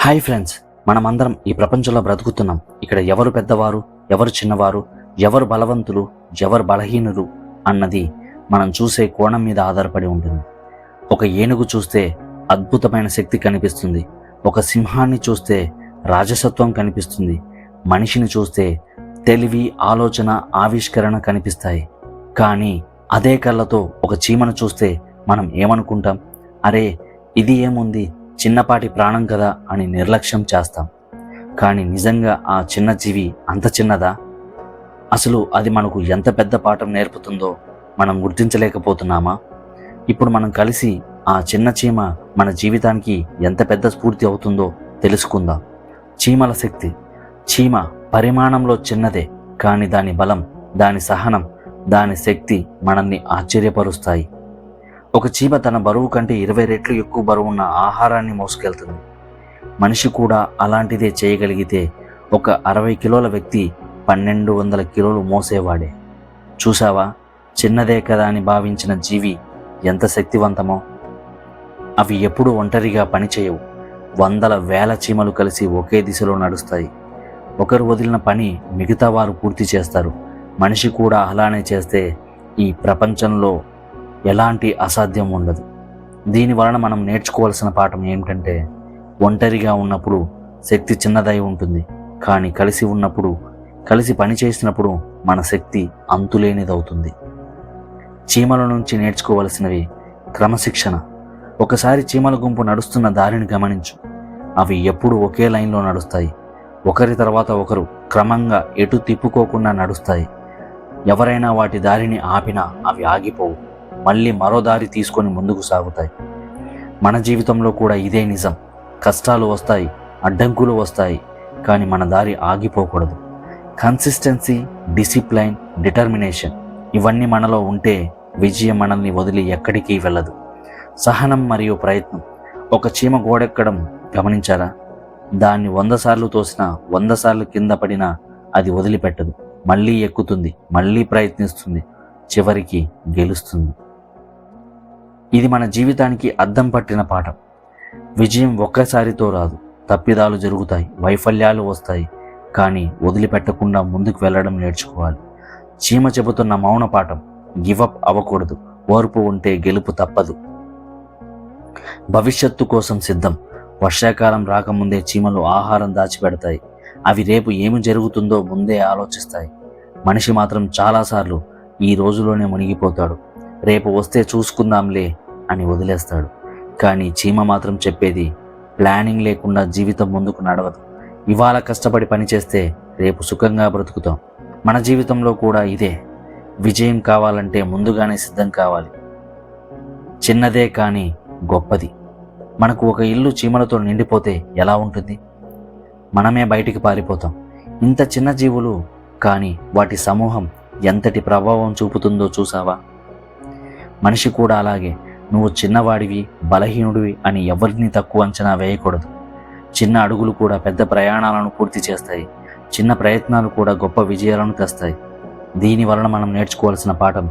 Hi friends, మనమందరం ఈ ప్రపంచంలో బ్రతుకుతున్నాం. ఇక్కడ ఎవరు పెద్దవారు, ఎవరు చిన్నవారు, ఎవరు బలవంతులు, ఎవరు బలహీనులు అన్నది మనం చూసే కోణం మీద ఆధారపడి ఉంటుంది. ఒక ఏనుగు చూస్తే అద్భుతమైన శక్తి కనిపిస్తుంది. ఒక సింహాన్ని చూస్తే రాజసత్వం కనిపిస్తుంది. మనిషిని చూస్తే తెలివి, ఆలోచన, ఆవిష్కరణ కనిపిస్తాయి. కానీ అదే కళ్ళతో ఒక చీమను చూస్తే మనం ఏమనుకుంటాం? అరే, ఇది ఏముంది, చిన్నపాటి ప్రాణం కదా అని నిర్లక్ష్యం చేస్తాం. కానీ నిజంగా ఆ చిన్న జీవి అంత చిన్నదా? అసలు అది మనకు ఎంత పెద్ద పాఠం నేర్పుతుందో మనం గుర్తించలేకపోతున్నామా? ఇప్పుడు మనం కలిసి ఆ చిన్న చీమ మన జీవితానికి ఎంత పెద్ద స్ఫూర్తి అవుతుందో తెలుసుకుందాం. చీమల శక్తి. చీమ పరిమాణంలో చిన్నదే, కానీ దాని బలం, దాని సహనం, దాని శక్తి మనల్ని ఆశ్చర్యపరుస్తాయి. ఒక చీమ తన బరువు కంటే 20 రెట్లు ఎక్కువ బరువున్న ఆహారాన్ని మోసుకెళ్తుంది. మనిషి కూడా అలాంటిదే చేయగలిగితే ఒక 60 కిలోల వ్యక్తి 1200 కిలోలు మోసేవాడే. చూసావా, చిన్నదే కదా అని భావించిన జీవి ఎంత శక్తివంతమో. అవి ఎప్పుడూ ఒంటరిగా పనిచేయవు. వందల వేల చీమలు కలిసి ఒకే దిశలో నడుస్తాయి. ఒకరు వదిలిన పని మిగతా వారు పూర్తి చేస్తారు. మనిషి కూడా అలానే చేస్తే ఈ ప్రపంచంలో ఎలాంటి అసాధ్యం ఉండదు. దీని వలన మనం నేర్చుకోవాల్సిన పాఠం ఏమిటంటే, ఒంటరిగా ఉన్నప్పుడు శక్తి చిన్నదై ఉంటుంది, కానీ కలిసి ఉన్నప్పుడు, కలిసి పని చేసినప్పుడు మన శక్తి అంతులేనిదవుతుంది. చీమల నుంచి నేర్చుకోవలసినవి: క్రమశిక్షణ. ఒకసారి చీమల గుంపు నడుస్తున్న దారిని గమనించు. అవి ఎప్పుడూ ఒకే లైన్లో నడుస్తాయి. ఒకరి తర్వాత ఒకరు క్రమంగా ఎటు తిప్పుకోకుండా నడుస్తాయి. ఎవరైనా వాటి దారిని ఆపినా అవి ఆగిపోవు, మళ్ళీ మరో దారి తీసుకొని ముందుకు సాగుతాయి. మన జీవితంలో కూడా ఇదే నిజం. కష్టాలు వస్తాయి, అడ్డంకులు వస్తాయి, కానీ మన దారి ఆగిపోకూడదు. కన్సిస్టెన్సీ, డిసిప్లైన్, డిటర్మినేషన్ ఇవన్నీ మనలో ఉంటే విజయం మనల్ని వదిలి ఎక్కడికి వెళ్ళదు. సహనం మరియు ప్రయత్నం. ఒక చీమ గోడెక్కడం గమనించారా? దాన్ని 100 సార్లు తోసినా, 100 సార్లు కింద పడినా అది వదిలిపెట్టదు. మళ్ళీ ఎక్కుతుంది, మళ్ళీ ప్రయత్నిస్తుంది, చివరికి గెలుస్తుంది. ఇది మన జీవితానికి అద్దం పట్టిన పాఠం. విజయం ఒక్కసారితో రాదు. తప్పిదాలు జరుగుతాయి, వైఫల్యాలు వస్తాయి, కానీ వదిలిపెట్టకుండా ముందుకు వెళ్ళడం నేర్చుకోవాలి. చీమ చెబుతున్న మౌన పాఠం: గివప్ అవ్వకూడదు. ఓర్పు ఉంటే గెలుపు తప్పదు. భవిష్యత్తు కోసం సిద్ధం. వర్షాకాలం రాకముందే చీమలు ఆహారం దాచిపెడతాయి. అవి రేపు ఏమి జరుగుతుందో ముందే ఆలోచిస్తాయి. మనిషి మాత్రం చాలాసార్లు ఈ రోజులోనే మునిగిపోతాడు. రేపు వస్తే చూసుకుందాంలే అని వదిలేస్తాడు. కానీ చీమ మాత్రం చెప్పేది: ప్లానింగ్ లేకుండా జీవితం ముందుకు నడవదు. ఇవాళ కష్టపడి పనిచేస్తే రేపు సుఖంగా బ్రతుకుతాం. మన జీవితంలో కూడా ఇదే. విజయం కావాలంటే ముందుగానే సిద్ధం కావాలి. చిన్నదే కానీ గొప్పది. మనకు ఒక ఇల్లు చీమలతో నిండిపోతే ఎలా ఉంటుంది? మనమే బయటికి పారిపోతాం. ఇంత చిన్న జీవులు, కానీ వాటి సమూహం ఎంతటి ప్రభావం చూపుతుందో చూసావా? మనిషి కూడా అలాగే. నువ్వు చిన్నవాడివి, బలహీనుడివి అని ఎవరిని తక్కువ అంచనా వేయకూడదు. చిన్న అడుగులు కూడా పెద్ద ప్రయాణాలను పూర్తి చేస్తాయి. చిన్న ప్రయత్నాలు కూడా గొప్ప విజయాలను తెస్తాయి. దీని వలన మనం నేర్చుకోవాల్సిన పాఠం: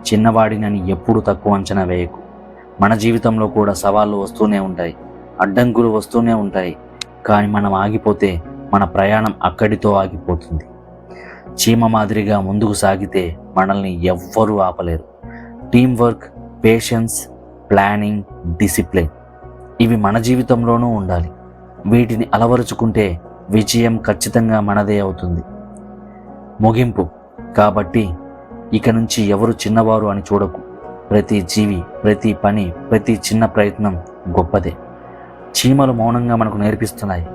చిన్నవాడినని ఎప్పుడూ తక్కువ అంచనా వేయకు. మన జీవితంలో కూడా సవాళ్ళు వస్తూనే ఉంటాయి, అడ్డంకులు వస్తూనే ఉంటాయి, కానీ మనం ఆగిపోతే మన ప్రయాణం అక్కడితో ఆగిపోతుంది. చీమ మాదిరిగా ముందుకు సాగితే మనల్ని ఎవ్వరూ ఆపలేరు. Team work, patience, planning, discipline ఇవి మన జీవితంలోనూ ఉండాలి. వీటిని అలవరుచుకుంటే విజయం ఖచ్చితంగా మనదే అవుతుంది. ముగింపు. కాబట్టి ఇక నుంచి ఎవరు చిన్నవారు అని చూడకు. ప్రతి జీవి, ప్రతి పని, ప్రతి చిన్న ప్రయత్నం గొప్పదే. చీమలు మౌనంగా మనకు నేర్పిస్తున్నాయి: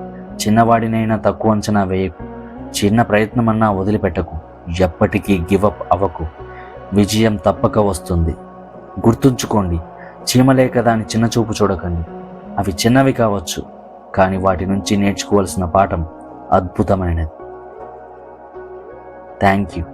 చిన్నవాడినైనా తక్కువ అంచనా వేయకు. చిన్న ప్రయత్నమన్నా వదిలిపెట్టకు. ఎప్పటికీ గివప్ అవ్వకు. విజయం తప్పక వస్తుంది. గుర్తుంచుకోండి, చీమలే కదా అని చిన్న చూపు చూడకండి. అవి చిన్నవి కావచ్చు, కానీ వాటి నుంచి నేర్చుకోవాల్సిన పాఠం అద్భుతమైనది. Thank you.